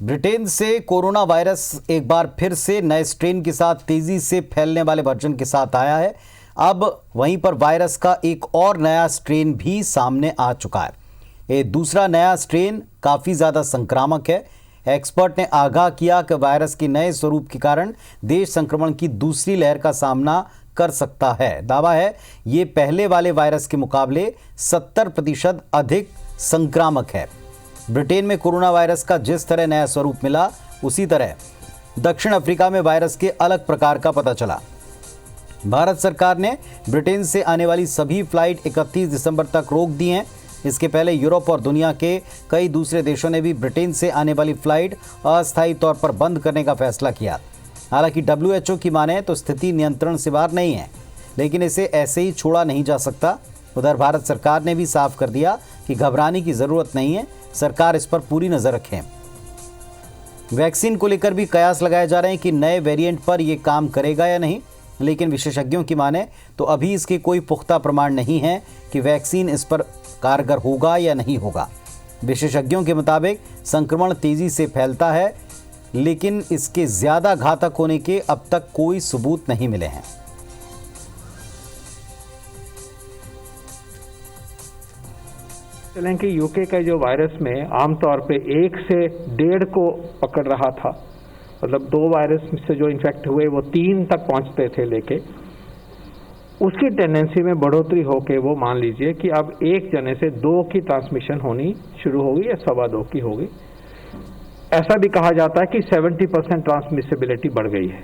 Britain से corona virus एक बार फिर से नए स्ट्रेन के साथ तेजी से फैलने वाले वर्जन के साथ आया है। अब वहीं पर वायरस का एक और नया स्ट्रेन भी सामने आ चुका है। ये दूसरा नया स्ट्रेन काफ़ी ज़्यादा संक्रामक है। एक्सपर्ट ने आगाह किया कि वायरस के नए स्वरूप के कारण देश संक्रमण की दूसरी लहर का सामना कर सकता है। दावा है ये पहले वाले वायरस के मुकाबले 70% अधिक संक्रामक है। ब्रिटेन में कोरोना वायरस का जिस तरह नया स्वरूप मिला, उसी तरह दक्षिण अफ्रीका में वायरस के अलग प्रकार का पता चला। भारत सरकार ने ब्रिटेन से आने वाली सभी फ्लाइट 31 दिसंबर तक रोक दी हैं। इसके पहले यूरोप और दुनिया के कई दूसरे देशों ने भी ब्रिटेन से आने वाली फ्लाइट अस्थायी तौर पर बंद करने का फैसला किया। हालांकि WHO की माने तो स्थिति नियंत्रण से बाहर नहीं है, लेकिन इसे ऐसे ही छोड़ा नहीं जा सकता। उधर भारत सरकार ने भी साफ कर दिया कि घबराने की ज़रूरत नहीं है, सरकार इस पर पूरी नज़र रखें। वैक्सीन को लेकर भी कयास लगाए जा रहे हैं कि नए वेरिएंट पर यह काम करेगा या नहीं, लेकिन विशेषज्ञों की माने तो अभी इसके कोई पुख्ता प्रमाण नहीं है कि वैक्सीन इस पर कारगर होगा या नहीं होगा। विशेषज्ञों के मुताबिक संक्रमण तेजी से फैलता है, लेकिन इसके ज़्यादा घातक होने के अब तक कोई सबूत नहीं मिले हैं। चलें कि यूके का जो वायरस में आमतौर पे 1 से 1.5 को पकड़ रहा था, मतलब 2 वायरस से जो इन्फेक्ट हुए वो 3 तक पहुंचते थे, लेके उसकी टेंडेंसी में बढ़ोतरी होके वो मान लीजिए कि अब 1 जने से 2 की ट्रांसमिशन होनी शुरू होगी या 2.25 की होगी। ऐसा भी कहा जाता है कि 70% ट्रांसमिसिबिलिटी बढ़ गई है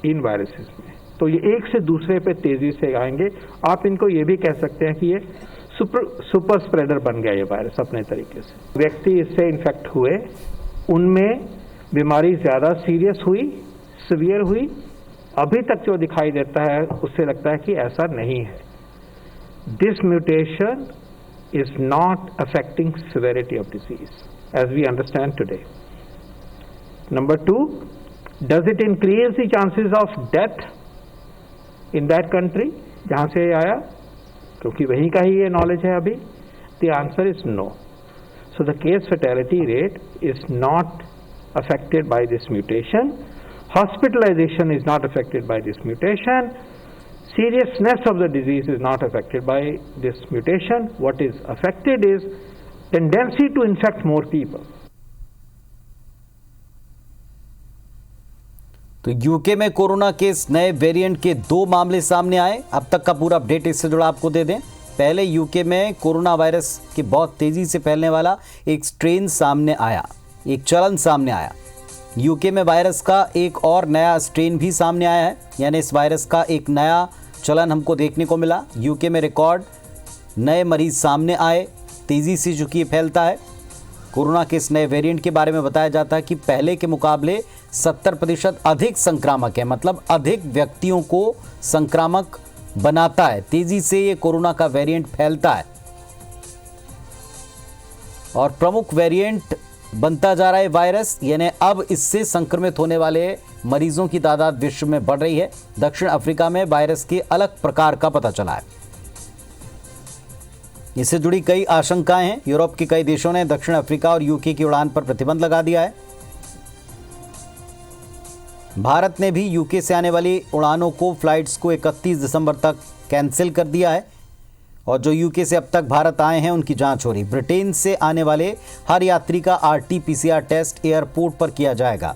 इन वायरसेस में। तो ये एक से दूसरे पे तेजी से आएंगे। आप इनको ये भी कह सकते हैं कि ये सुपर स्प्रेडर बन गया ये वायरस अपने तरीके से। व्यक्ति इससे इन्फेक्ट हुए, उनमें बीमारी ज़्यादा सीरियस हुई, सीवियर हुई। अभी तक जो दिखाई देता है उससे लगता है कि ऐसा नहीं है। This mutation is not affecting severity of disease as we understand today. Number 2, does it increase the chances of death in that country जहां से आया, क्योंकि वहीं का ही ये नॉलेज है अभी। The answer is no. So the case fatality rate is not affected by this mutation. Hospitalization is not affected by this mutation. Seriousness of the disease is not affected by this mutation. What is affected is tendency to infect more people. तो UK में corona के इस नए variant के 2 मामले सामने आए। अब तक का पूरा अपडेट इससे जुड़ा आपको दे दें। पहले यूके में कोरोना वायरस के बहुत तेजी से फैलने वाला एक स्ट्रेन सामने आया, एक चलन सामने आया। यूके में वायरस का एक और नया स्ट्रेन भी सामने आया है, यानी इस वायरस का एक नया चलन हमको देखने को मिला। यूके में रिकॉर्ड नए मरीज सामने आए, तेज़ी से चूँकि ये फैलता है। कोरोना के इस नए वेरिएंट के बारे में बताया जाता है कि पहले के मुकाबले 70% अधिक संक्रामक है, मतलब अधिक व्यक्तियों को संक्रामक बनाता है। तेज़ी से ये कोरोना का वेरिएंट फैलता है और प्रमुख वेरिएंट बनता जा रहा है वायरस, यानी अब इससे संक्रमित होने वाले मरीजों की तादाद विश्व में बढ़ रही है। दक्षिण अफ्रीका में वायरस के अलग प्रकार का पता चला है। इससे जुड़ी कई आशंकाएं हैं। यूरोप के कई देशों ने दक्षिण अफ्रीका और यूके की उड़ान पर प्रतिबंध लगा दिया है। भारत ने भी यूके से आने वाली उड़ानों को, फ्लाइट्स को 31 दिसंबर तक कैंसिल कर दिया है और जो यूके से अब तक भारत आए हैं उनकी जांच हो रही। ब्रिटेन से आने वाले हर यात्री का RT-PCR टेस्ट एयरपोर्ट पर किया जाएगा।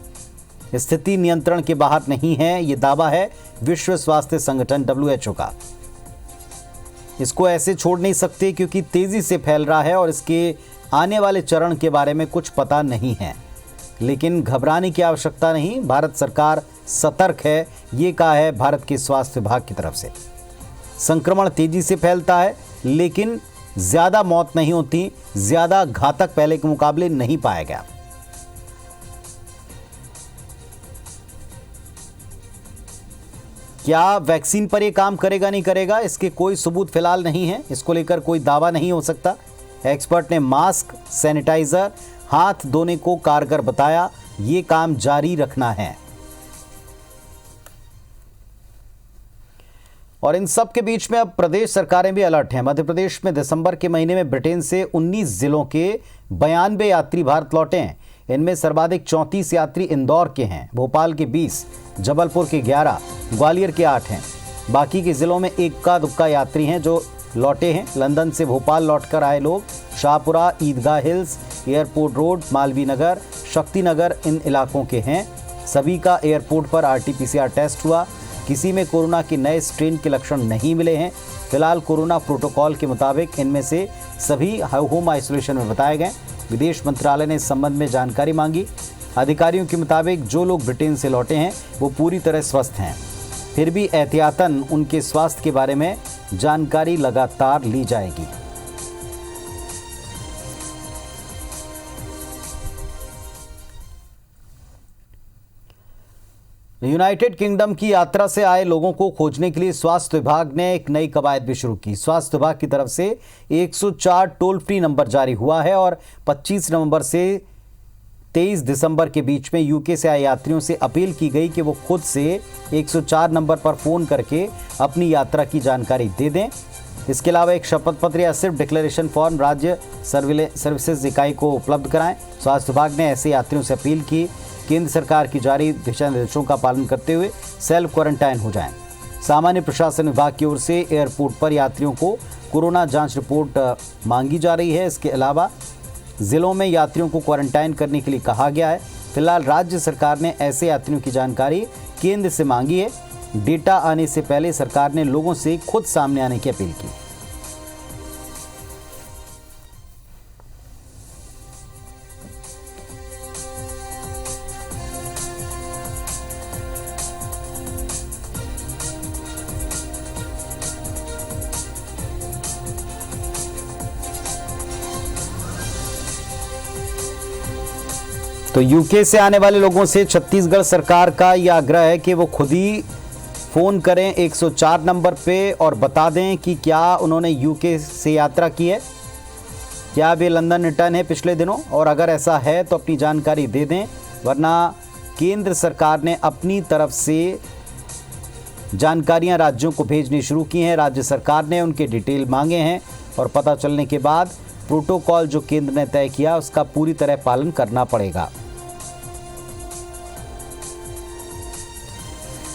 स्थिति नियंत्रण के बाहर नहीं है, ये दावा है विश्व स्वास्थ्य संगठन WHO का। इसको ऐसे छोड़ नहीं सकते क्योंकि तेजी से फैल रहा है और इसके आने वाले चरण के बारे में कुछ पता नहीं है, लेकिन घबराने की आवश्यकता नहीं। भारत सरकार सतर्क है, ये कहा है भारत के स्वास्थ्य विभाग की तरफ से। संक्रमण तेजी से फैलता है, लेकिन ज़्यादा मौत नहीं होती, ज़्यादा घातक पहले के मुकाबले नहीं पाया गया। क्या वैक्सीन पर यह काम करेगा नहीं करेगा, इसके कोई सबूत फिलहाल नहीं है। इसको लेकर कोई दावा नहीं हो सकता। एक्सपर्ट ने मास्क, सैनिटाइजर, हाथ धोने को कारगर बताया। ये काम जारी रखना है। और इन सब के बीच में अब प्रदेश सरकारें भी अलर्ट हैं। मध्य प्रदेश में दिसंबर के महीने में ब्रिटेन से 19 जिलों के 92 यात्री भारत लौटे हैं। इनमें सर्वाधिक 34 यात्री इंदौर के हैं, भोपाल के 20, जबलपुर के 11, ग्वालियर के 8 हैं। बाकी के जिलों में इक्का दुक्का यात्री हैं जो लौटे हैं। लंदन से भोपाल लौटकर आए लोग शाहपुरा, ईदगाह hills, airport road, Malviya Nagar, Shakti Nagar इन इलाकों के हैं। सभी का एयरपोर्ट पर RT-PCR टेस्ट हुआ। किसी में कोरोना के नए स्ट्रेन के लक्षण नहीं मिले हैं। फिलहाल कोरोना प्रोटोकॉल के मुताबिक इनमें से सभी होम आइसोलेशन में बताए गए। विदेश मंत्रालय ने इस संबंध में जानकारी मांगी। अधिकारियों के मुताबिक जो लोग ब्रिटेन से लौटे हैं वो पूरी तरह स्वस्थ हैं, फिर भी एहतियातन उनके स्वास्थ्य के बारे में जानकारी लगातार ली जाएगी। यूनाइटेड किंगडम की यात्रा से आए लोगों को खोजने के लिए स्वास्थ्य विभाग ने एक नई कवायद भी शुरू की। स्वास्थ्य विभाग की तरफ से 104 टोल फ्री नंबर जारी हुआ है और 25 नवंबर से 23 दिसंबर के बीच में यूके से आए यात्रियों से अपील की गई कि वो खुद से 104 नंबर पर फ़ोन करके अपनी यात्रा की जानकारी दे दें। इसके अलावा एक शपथ पत्र या सिर्फ डिक्लेरेशन फॉर्म राज्य सर्विसेज इकाई को उपलब्ध कराएं। स्वास्थ्य विभाग ने ऐसे यात्रियों से अपील की केंद्र सरकार की जारी दिशा निर्देशों का पालन करते हुए सेल्फ क्वारंटाइन हो जाएं। सामान्य प्रशासन विभाग की ओर से एयरपोर्ट पर यात्रियों को कोरोना जांच रिपोर्ट मांगी जा रही है। इसके अलावा जिलों में यात्रियों को क्वारंटाइन करने के लिए कहा गया है। फिलहाल राज्य सरकार ने ऐसे यात्रियों की जानकारी केंद्र से मांगी है। डेटा आने से पहले सरकार ने लोगों से खुद सामने आने की अपील की। तो यूके से आने वाले लोगों से छत्तीसगढ़ सरकार का यह आग्रह है कि वो खुद ही फ़ोन करें 104 नंबर पे और बता दें कि क्या उन्होंने यूके से यात्रा की है, क्या वे लंदन रिटर्न है पिछले दिनों, और अगर ऐसा है तो अपनी जानकारी दे दें। वरना केंद्र सरकार ने अपनी तरफ से जानकारियां राज्यों को भेजनी शुरू की हैं। राज्य सरकार ने उनके डिटेल मांगे हैं और पता चलने के बाद प्रोटोकॉल जो केंद्र ने तय किया उसका पूरी तरह पालन करना पड़ेगा।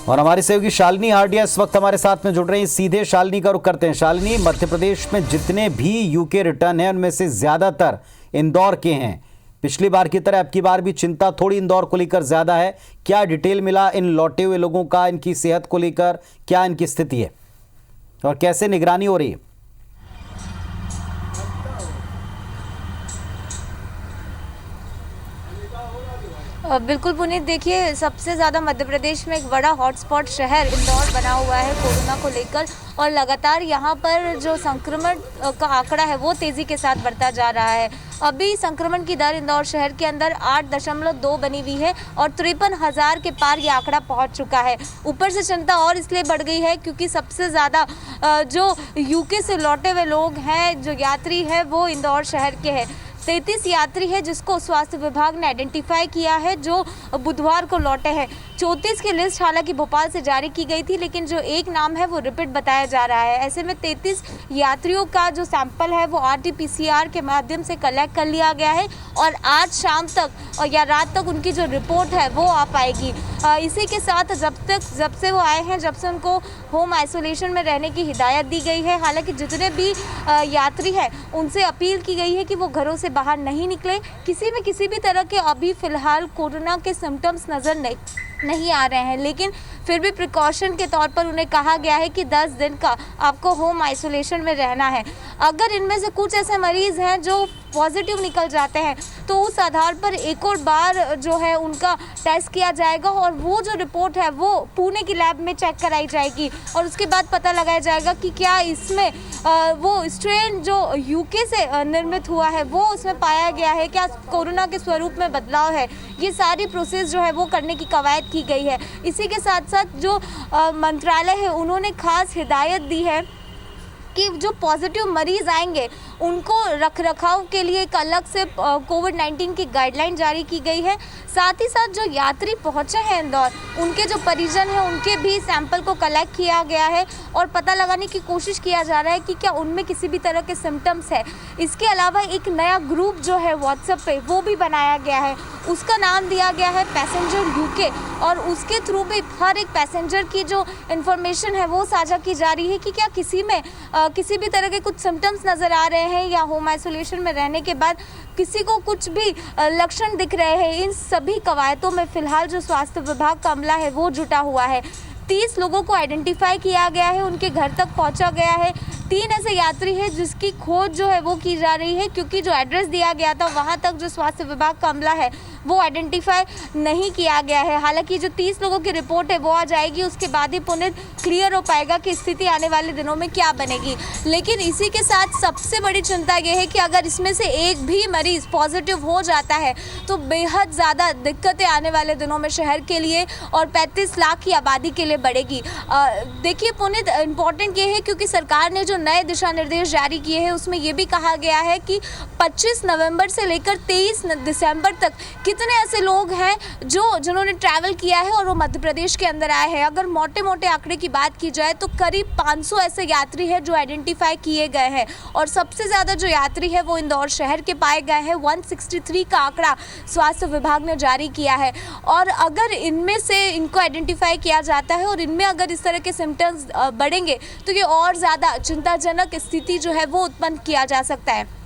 और हमारी सहयोगी शालिनी हार्डिया इस वक्त हमारे साथ में जुड़ रही हैं। सीधे शालिनी का रुख करते हैं। शालिनी, मध्य प्रदेश में जितने भी यूके रिटर्न हैं उनमें से ज्यादातर इंदौर के हैं। पिछली बार की तरह अब की बार भी चिंता थोड़ी इंदौर को लेकर ज्यादा है। क्या डिटेल मिला इन लौटे हुए लोगों का, इनकी सेहत को लेकर क्या इनकी स्थिति है और कैसे निगरानी हो रही है? बिल्कुल पुनीत, देखिए सबसे ज़्यादा मध्य प्रदेश में एक बड़ा हॉटस्पॉट शहर इंदौर बना हुआ है कोरोना को लेकर, और लगातार यहाँ पर जो संक्रमण का आंकड़ा है वो तेज़ी के साथ बढ़ता जा रहा है। अभी संक्रमण की दर इंदौर शहर के अंदर 8.2 बनी हुई है और 53,000 के पार ये आंकड़ा पहुँच चुका है। ऊपर से चिंता और इसलिए बढ़ गई है क्योंकि सबसे ज़्यादा जो यूके से लौटे हुए लोग हैं, जो यात्री हैं, वो इंदौर शहर के हैं। 33 यात्री है जिसको स्वास्थ्य विभाग ने आइडेंटिफाई किया है जो बुधवार को लौटे हैं। 34 की लिस्ट हालांकि भोपाल से जारी की गई थी, लेकिन जो एक नाम है वो रिपीट बताया जा रहा है। ऐसे में 33 यात्रियों का जो सैंपल है वो RT-PCR के माध्यम से कलेक्ट कर लिया गया है और आज शाम तक या रात तक उनकी जो रिपोर्ट है वो आ पाएगी। इसी के साथ जब से वो आए हैं, जब से उनको होम आइसोलेशन में रहने की हिदायत दी गई है। हालांकि जितने भी यात्री हैं उनसे अपील की गई है कि वो घरों से बाहर नहीं निकले। किसी भी तरह के अभी फ़िलहाल कोरोना के सिम्टम्स नज़र नहीं आ रहे हैं, लेकिन फिर भी प्रिकॉशन के तौर पर उन्हें कहा गया है कि 10 दिन का आपको होम आइसोलेशन में रहना है। अगर इनमें से कुछ ऐसे मरीज़ हैं जो पॉजिटिव निकल जाते हैं तो उस आधार पर एक और बार जो है उनका टेस्ट किया जाएगा और वो जो रिपोर्ट है वो पुणे की लैब में चेक कराई जाएगी और उसके बाद पता लगाया जाएगा कि क्या इसमें वो स्ट्रेन जो यूके से निर्मित हुआ है वो उसमें पाया गया है, क्या कोरोना के स्वरूप में बदलाव है। ये सारी प्रोसेस जो है वो करने की कवायद की गई है। इसी के साथ साथ जो मंत्रालय है उन्होंने खास हिदायत दी है कि जो पॉजिटिव मरीज़ आएंगे उनको रखरखाव के लिए एक अलग से कोविड-19 की गाइडलाइन जारी की गई है। साथ ही साथ जो यात्री पहुंचे हैं इंदौर, उनके जो परिजन हैं उनके भी सैंपल को कलेक्ट किया गया है और पता लगाने की कोशिश किया जा रहा है कि क्या उनमें किसी भी तरह के सिम्टम्स है। इसके अलावा एक नया ग्रुप जो है व्हाट्सएप पे वो भी बनाया गया है, उसका नाम दिया गया है पैसेंजर यूके, और उसके थ्रू भी हर एक पैसेंजर की जो इन्फॉर्मेशन है वो साझा की जा रही है कि क्या किसी में किसी भी तरह के कुछ सिम्टम्स नज़र आ रहे हैं या होम आइसोलेशन में रहने के बाद किसी को कुछ भी लक्षण दिख रहे हैं। इन सभी कवायदों में फिलहाल जो स्वास्थ्य विभाग का अमला है वो जुटा हुआ है। 30 लोगों को आइडेंटिफाई किया गया है, उनके घर तक पहुंचा गया है। 3 ऐसे यात्री हैं जिसकी खोज जो है वो की जा रही है, क्योंकि जो एड्रेस दिया गया था वहां तक जो स्वास्थ्य विभाग का अमला है वो आइडेंटिफाई नहीं किया गया है। हालांकि जो 30 लोगों की रिपोर्ट है वो आ जाएगी, उसके बाद ही पुनः क्लियर हो पाएगा कि स्थिति आने वाले दिनों में क्या बनेगी। लेकिन इसी के साथ सबसे बड़ी चिंता ये है कि अगर इसमें से एक भी मरीज पॉजिटिव हो जाता है तो बेहद ज़्यादा दिक्कतें आने वाले दिनों में शहर के लिए और 35 लाख की आबादी के लिए बढ़ेगी। देखिए पुनीत, इम्पॉर्टेंट ये है क्योंकि सरकार ने जो नए दिशा निर्देश जारी किए हैं उसमें ये भी कहा गया है कि 25 नवंबर से लेकर 23 दिसंबर तक कितने ऐसे लोग हैं जिन्होंने ट्रैवल किया है और वो मध्य प्रदेश के अंदर आए हैं। अगर मोटे मोटे आंकड़े की बात की जाए तो करीब 500 ऐसे यात्री हैं जो आइडेंटिफाई किए गए हैं और सबसे ज़्यादा जो यात्री है वो इंदौर शहर के पाए गए हैं। 163 का आंकड़ा स्वास्थ्य विभाग ने जारी किया है और अगर इनमें से इनको आइडेंटिफाई किया जाता है और इनमें अगर इस तरह के सिम्टम्स बढ़ेंगे तो ये और ज़्यादा चिंताजनक स्थिति जो है वो उत्पन्न किया जा सकता है।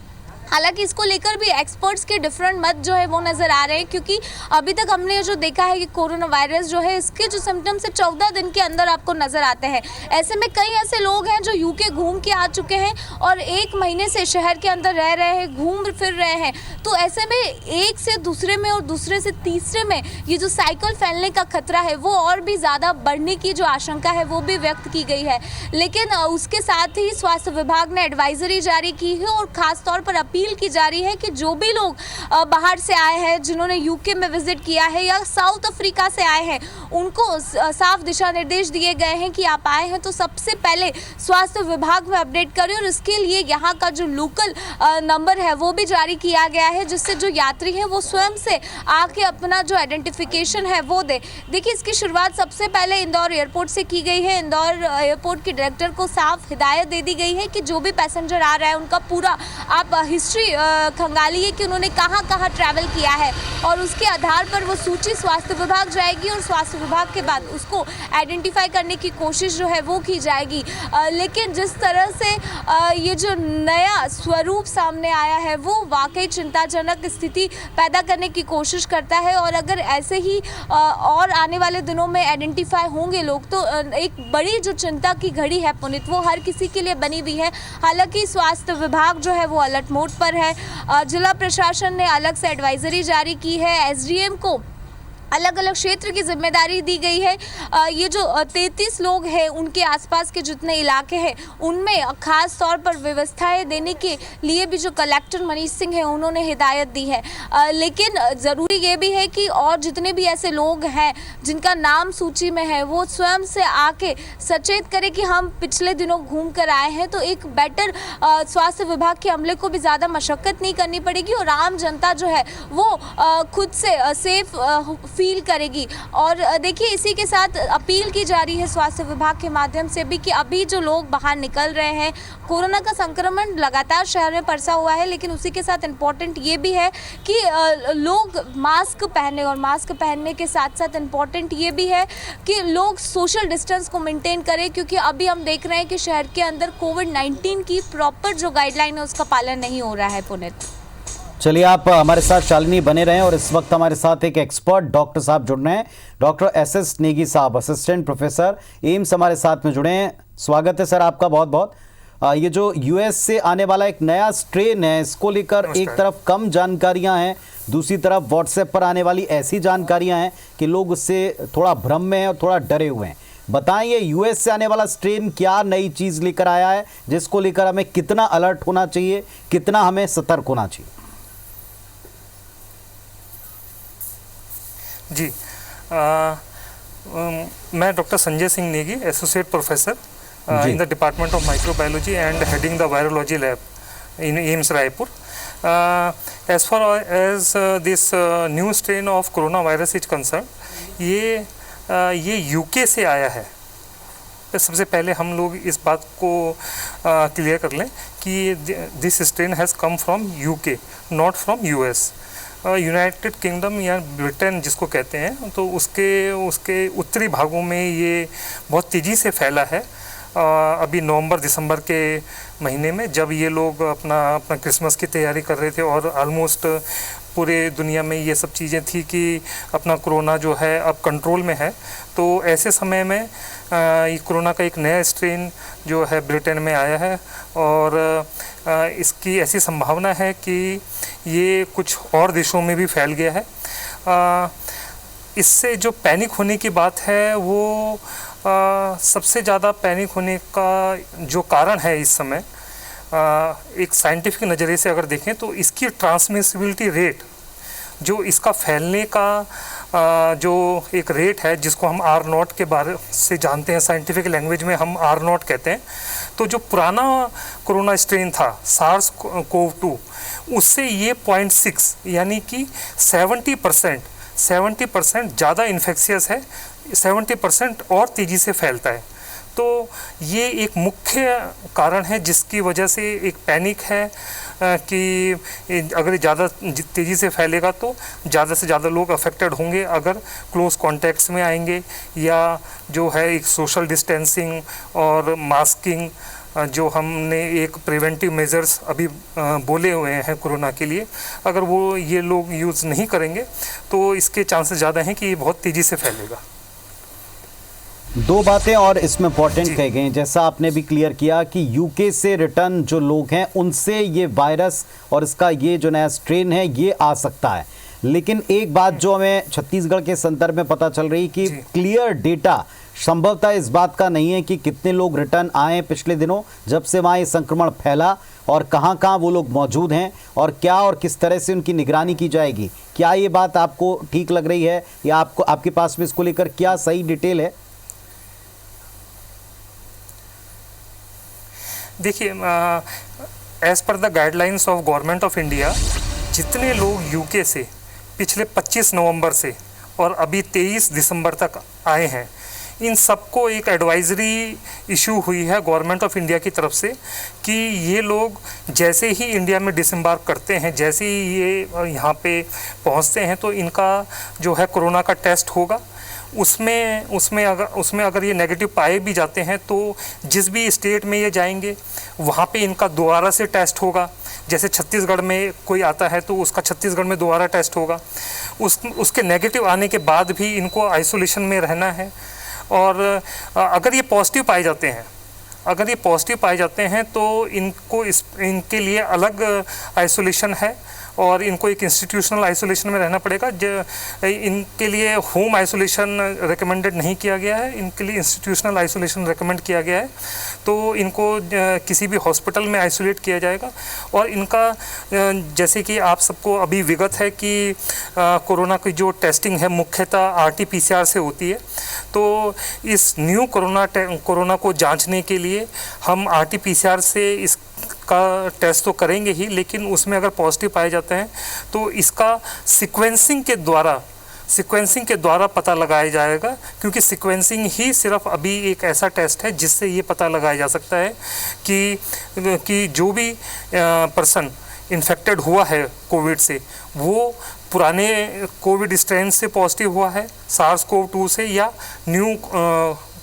हालांकि इसको लेकर भी एक्सपर्ट्स के डिफरेंट मत जो है वो नज़र आ रहे हैं, क्योंकि अभी तक हमने जो देखा है कि कोरोना वायरस जो है इसके जो सिम्टम्स है 14 दिन के अंदर आपको नज़र आते हैं। ऐसे में कई ऐसे लोग हैं जो यूके घूम के आ चुके हैं और 1 महीने से शहर के अंदर रह रहे हैं, घूम फिर रहे हैं। तो ऐसे में एक से दूसरे में और दूसरे से तीसरे में ये जो साइकिल फैलने का खतरा है वो और भी ज़्यादा बढ़ने की जो आशंका है वो भी व्यक्त की गई है। लेकिन उसके साथ ही स्वास्थ्य विभाग ने एडवाइजरी जारी की है और ख़ासतौर पर अपील की जा रही है कि जो भी लोग बाहर से आए हैं, जिन्होंने यूके में विजिट किया है या साउथ अफ्रीका से आए हैं, उनको साफ दिशा निर्देश दिए गए हैं कि आप आए हैं तो सबसे पहले स्वास्थ्य विभाग में अपडेट करें और इसके लिए यहाँ का जो लोकल नंबर है वो भी जारी किया गया है, जिससे जो यात्री हैं वो स्वयं से आके अपना जो आइडेंटिफिकेशन है वो दे। देखिए, इसकी शुरुआत सबसे पहले इंदौर एयरपोर्ट से की गई है। इंदौर एयरपोर्ट के डायरेक्टर को साफ हिदायत दे दी गई है कि जो भी पैसेंजर आ रहा है उनका पूरा आप हिस्ट्री खंगालिए कि उन्होंने कहाँ कहाँ ट्रैवल किया है और उसके आधार पर वो सूची स्वास्थ्य विभाग जाएगी और स्वास्थ्य विभाग के बाद उसको आइडेंटिफाई करने की कोशिश जो है वो की जाएगी। लेकिन जिस तरह से ये जो नया स्वरूप सामने आया है वो वाकई चिंताजनक स्थिति पैदा करने की कोशिश करता है और अगर ऐसे ही और आने वाले दिनों में आइडेंटिफाई होंगे लोग तो एक बड़ी जो चिंता की घड़ी है पुनीत वो हर किसी के लिए बनी हुई है। हालांकि स्वास्थ्य विभाग जो है वो अलर्ट मोड पर है। जिला प्रशासन ने अलग से एडवाइजरी जारी की है। एसडीएम को अलग अलग क्षेत्र की जिम्मेदारी दी गई है। ये जो 33 लोग हैं उनके आसपास के जितने इलाके हैं उनमें खास तौर पर व्यवस्थाएं देने के लिए भी जो कलेक्टर मनीष सिंह है उन्होंने हिदायत दी है। लेकिन ज़रूरी ये भी है कि और जितने भी ऐसे लोग हैं जिनका नाम सूची में है वो स्वयं से आके सचेत करें कि हम पिछले दिनों घूम कर आए हैं, तो एक बेटर स्वास्थ्य विभाग के अमले को भी ज़्यादा मशक्क़त नहीं करनी पड़ेगी और आम जनता जो है वो खुद से सेफ फील करेगी। और देखिए, इसी के साथ अपील की जा रही है स्वास्थ्य विभाग के माध्यम से भी कि अभी जो लोग बाहर निकल रहे हैं, कोरोना का संक्रमण लगातार शहर में पसरा हुआ है, लेकिन उसी के साथ इम्पॉर्टेंट ये भी है कि लोग मास्क पहने और मास्क पहनने के साथ साथ इम्पॉर्टेंट ये भी है कि लोग सोशल डिस्टेंस को मेंटेन करें, क्योंकि अभी हम देख रहे हैं कि शहर के अंदर कोविड-19 की प्रॉपर जो गाइडलाइन है उसका पालन नहीं हो रहा है। पुनीत, चलिए, आप हमारे साथ शालिनी बने रहें और इस वक्त हमारे साथ एक एक्सपर्ट डॉक्टर साहब जुड़ रहे हैं। डॉक्टर एसएस नेगी साहब, असिस्टेंट प्रोफेसर एम्स, हमारे साथ में जुड़े हैं। स्वागत है सर आपका बहुत बहुत। ये जो यूएस से आने वाला एक नया स्ट्रेन है, इसको लेकर एक तरफ कम जानकारियां हैं, दूसरी तरफ व्हाट्सएप पर आने वाली ऐसी जानकारियां हैं कि लोग उससे थोड़ा भ्रम में हैं और थोड़ा डरे हुए हैं। बताएं, ये यूएस से आने वाला स्ट्रेन क्या नई चीज़ लेकर आया है, जिसको लेकर हमें कितना अलर्ट होना चाहिए, कितना हमें सतर्क होना चाहिए? जी, मैं doctor Sanjay Singh Negi, associate professor in the department of microbiology and heading the virology lab. in AIIMS Raipur. As far as this new strain of coronavirus is concerned, ये यूके से आया है। सबसे पहले हम लोग इस बात को क्लियर कर लें कि this strain has come from UK, not from US. United kingdom या ब्रिटेन जिसको कहते हैं, तो उसके उत्तरी भागों में ये बहुत तेज़ी से फैला है। अभी नवंबर दिसंबर के महीने में जब ये लोग अपना क्रिसमस की तैयारी कर रहे थे और ऑलमोस्ट पूरे दुनिया में ये सब चीज़ें थी कि अपना कोरोना जो है अब कंट्रोल में है, तो ऐसे समय में ये कोरोना का एक नया स्ट्रेन जो है ब्रिटेन में आया है और इसकी ऐसी संभावना है कि ये कुछ और देशों में भी फैल गया है। इससे जो पैनिक होने की बात है वो सबसे ज़्यादा पैनिक होने का जो कारण है इस समय, एक साइंटिफिक नज़रिए से अगर देखें तो इसकी ट्रांसमिसिबिलिटी रेट, जो इसका फैलने का जो एक रेट है जिसको हम R0 के बारे से जानते हैं, साइंटिफिक लैंग्वेज में हम R0 कहते हैं। तो जो पुराना कोरोना स्ट्रेन था SARS-CoV-2, उससे ये 0.6 यानी कि 70% ज़्यादा इन्फेक्शियस है, 70% और तेज़ी से फैलता है। तो ये एक मुख्य कारण है जिसकी वजह से एक पैनिक है कि अगर ज़्यादा तेज़ी से फैलेगा तो ज़्यादा से ज़्यादा लोग अफेक्टेड होंगे अगर क्लोज कॉन्टैक्ट्स में आएंगे, या जो है एक सोशल डिस्टेंसिंग और मास्किंग जो हमने एक प्रिवेंटिव मेजर्स अभी बोले हुए हैं कोरोना के लिए, अगर वो ये लोग यूज़ नहीं करेंगे तो इसके चांसेस ज़्यादा हैं कि ये बहुत तेज़ी से फैलेगा। दो बातें और इसमें इम्पोर्टेंट कही गई, जैसा आपने भी क्लियर किया कि यूके से रिटर्न जो लोग हैं उनसे ये वायरस और इसका ये जो नया स्ट्रेन है ये आ सकता है। लेकिन एक बात जो हमें छत्तीसगढ़ के संदर्भ में पता चल रही कि क्लियर डेटा संभवतः इस बात का नहीं है कि कितने लोग रिटर्न आए पिछले दिनों जब से वहाँ ये संक्रमण फैला और कहाँ कहाँ वो लोग मौजूद हैं और क्या और किस तरह से उनकी निगरानी की जाएगी। क्या ये बात आपको ठीक लग रही है या आपको आपके पास में इसको लेकर क्या सही डिटेल है? देखिए, एज पर the guidelines of government of India, जितने लोग यूके से पिछले 25 नवंबर से और अभी 23 दिसंबर तक आए हैं, इन सबको एक एडवाइजरी इशू हुई है गवर्नमेंट ऑफ इंडिया की तरफ से कि ये लोग जैसे ही इंडिया में डिसम्बार्क करते हैं, जैसे ही ये यहाँ पे पहुँचते हैं, तो इनका जो है कोरोना का टेस्ट होगा। उसमें अगर ये नेगेटिव पाए भी जाते हैं तो जिस भी स्टेट में ये जाएंगे वहाँ पे इनका दोबारा से टेस्ट होगा। जैसे छत्तीसगढ़ में कोई आता है तो उसका छत्तीसगढ़ में दोबारा टेस्ट होगा। उसके नेगेटिव आने के बाद भी इनको आइसोलेशन में रहना है। और अगर ये पॉजिटिव पाए जाते हैं तो इनके लिए अलग आइसोलेशन है और इनको एक इंस्टीट्यूशनल आइसोलेशन में रहना पड़ेगा। इनके लिए होम आइसोलेशन रिकमेंडेड नहीं किया गया है, इनके लिए इंस्टीट्यूशनल आइसोलेशन रिकमेंड किया गया है। तो इनको किसी भी हॉस्पिटल में आइसोलेट किया जाएगा। और इनका जैसे कि आप सबको अभी विगत है कि कोरोना की जो टेस्टिंग है मुख्यतः RT-PCR से होती है। तो इस न्यू कोरोना को जांचने के लिए हम RT-PCR से इसका टेस्ट तो करेंगे ही, लेकिन उसमें अगर पॉजिटिव पाए जाते हैं तो इसका सीक्वेंसिंग के द्वारा पता लगाया जाएगा, क्योंकि सीक्वेंसिंग ही सिर्फ अभी एक ऐसा टेस्ट है जिससे ये पता लगाया जा सकता है कि जो भी पर्सन इन्फेक्टेड हुआ है कोविड से वो पुराने कोविड स्ट्रेन से पॉजिटिव हुआ है, SARS-CoV-2 से, या न्यू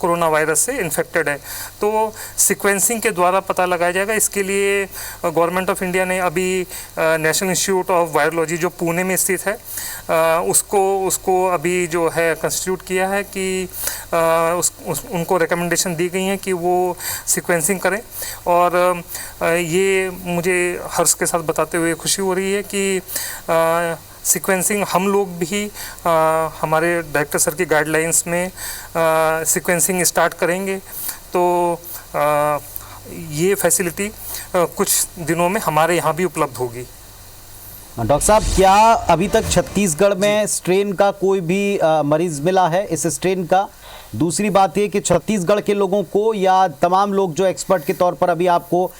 कोरोना वायरस से इन्फेक्टेड है। तो सीक्वेंसिंग के द्वारा पता लगाया जाएगा। इसके लिए गवर्नमेंट ऑफ इंडिया ने अभी नेशनल इंस्टीट्यूट ऑफ वायरोलॉजी जो पुणे में स्थित है उसको अभी जो है कंस्टिट्यूट किया है कि उनको रिकमेंडेशन दी गई है कि वो सीक्वेंसिंग करें। और ये मुझे हर्ष के साथ बताते हुए खुशी हो रही है कि सीक्वेंसिंग हम लोग भी हमारे डायरेक्टर सर की गाइडलाइंस में सीक्वेंसिंग स्टार्ट करेंगे। तो ये फैसिलिटी कुछ दिनों में हमारे यहाँ भी उपलब्ध होगी। डॉक्टर साहब, क्या अभी तक छत्तीसगढ़ में स्ट्रेन का कोई भी मरीज मिला है इस स्ट्रेन का? दूसरी बात ये कि छत्तीसगढ़ के लोगों को या तमाम लोग जो एक्सपर्ट के तौर पर अभी आपको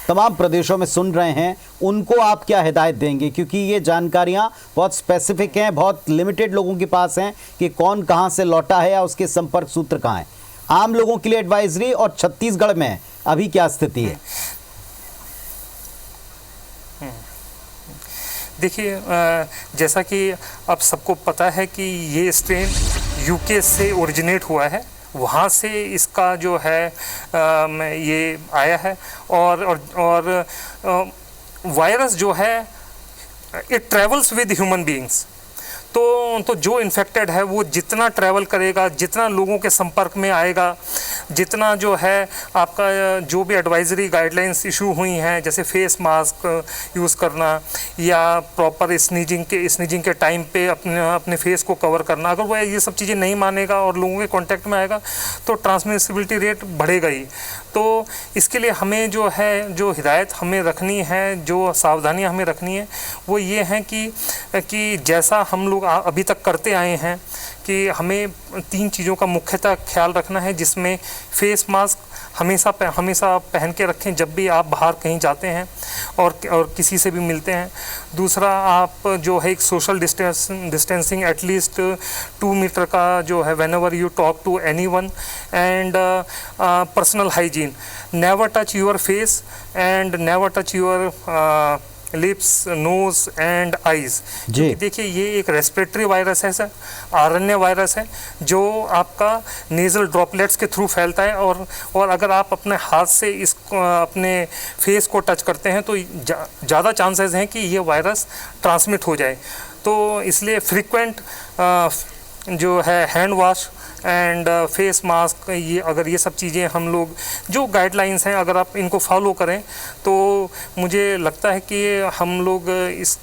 तमाम प्रदेशों में सुन रहे हैं, उनको आप क्या हिदायत देंगे? क्योंकि ये जानकारियां बहुत स्पेसिफिक हैं, बहुत लिमिटेड लोगों के पास हैं कि कौन कहां से लौटा है या उसके संपर्क सूत्र कहां हैं। आम लोगों के लिए एडवाइजरी, और छत्तीसगढ़ में अभी क्या स्थिति है? देखिए, जैसा कि अब सबको पता है कि ये स्ट्रेन यूके से ओरिजिनेट हुआ है, वहाँ से इसका जो है ये आया है। और वायरस जो है it travels with human beings. तो जो इन्फेक्टेड है वो जितना ट्रैवल करेगा, जितना लोगों के संपर्क में आएगा, जितना जो है आपका जो भी एडवाइजरी गाइडलाइंस इशू हुई हैं, जैसे फेस मास्क यूज़ करना या प्रॉपर स्नीजिंग के टाइम पे अपने फेस को कवर करना, अगर वो ये सब चीज़ें नहीं मानेगा और लोगों के कांटेक्ट में आएगा तो ट्रांसमिसिबिलिटी रेट बढ़ेगा ही। तो इसके लिए हमें जो है, जो हिदायत हमें रखनी है, जो सावधानियाँ हमें रखनी है, वो ये हैं कि जैसा हम लोग अभी तक करते आए हैं कि हमें 3 चीज़ों का मुख्यतः ख्याल रखना है, जिसमें फेस मास्क हमेशा पहन के रखें जब भी आप बाहर कहीं जाते हैं और किसी से भी मिलते हैं। दूसरा, आप जो है एक सोशल डिस्टेंसिंग एटलीस्ट 2 मीटर का जो है whenever you talk to anyone, and personal hygiene, never touch your face and never touch your lips, nose and eyes. देखिए, ये एक रेस्पिरेटरी वायरस है सर, आरएनए वायरस है जो आपका नेजल ड्रॉपलेट्स के थ्रू फैलता है, और अगर आप अपने हाथ से अपने फेस को टच करते हैं तो ज़्यादा चांसेस हैं कि ये वायरस ट्रांसमिट हो जाए। तो इसलिए फ्रीक्वेंट जो है hand wash and face mask, ये सब चीज़ें हम लोग जो गाइडलाइंस हैं, अगर आप इनको फॉलो करें तो मुझे लगता है कि हम लोग इस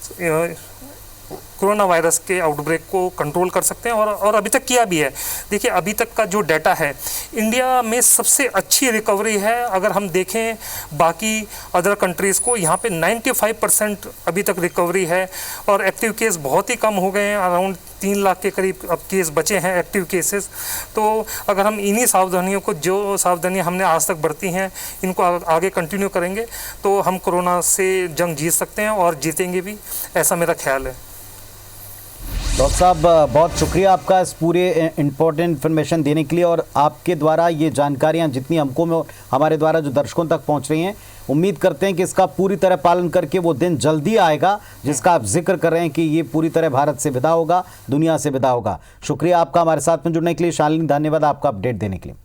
कोरोना वायरस के आउटब्रेक को कंट्रोल कर सकते हैं, और अभी तक किया भी है। देखिए, अभी तक का जो डाटा है, इंडिया में सबसे अच्छी रिकवरी है। अगर हम देखें बाकी अदर कंट्रीज़ को, यहाँ पे 95% अभी तक रिकवरी है, और एक्टिव केस बहुत ही कम हो गए हैं, अराउंड 3 लाख के करीब अब केस बचे हैं एक्टिव केसेस। तो अगर हम इन्हीं सावधानियों को, जो सावधानियाँ हमने आज तक बरती हैं, इनको आगे कंटिन्यू करेंगे तो हम कोरोना से जंग जीत सकते हैं, और जीतेंगे भी, ऐसा मेरा ख्याल है। डॉक्टर साहब, बहुत शुक्रिया आपका इस पूरे इम्पोर्टेंट इन्फॉर्मेशन देने के लिए, और आपके द्वारा ये जानकारियाँ जितनी हमको में हमारे द्वारा जो दर्शकों तक पहुँच रही हैं, उम्मीद करते हैं कि इसका पूरी तरह पालन करके वो दिन जल्दी आएगा जिसका आप जिक्र कर रहे हैं कि ये पूरी तरह भारत से विदा होगा, दुनिया से विदा होगा। शुक्रिया आपका हमारे साथ में जुड़ने के लिए। शालिनी, धन्यवाद आपका अपडेट देने के लिए।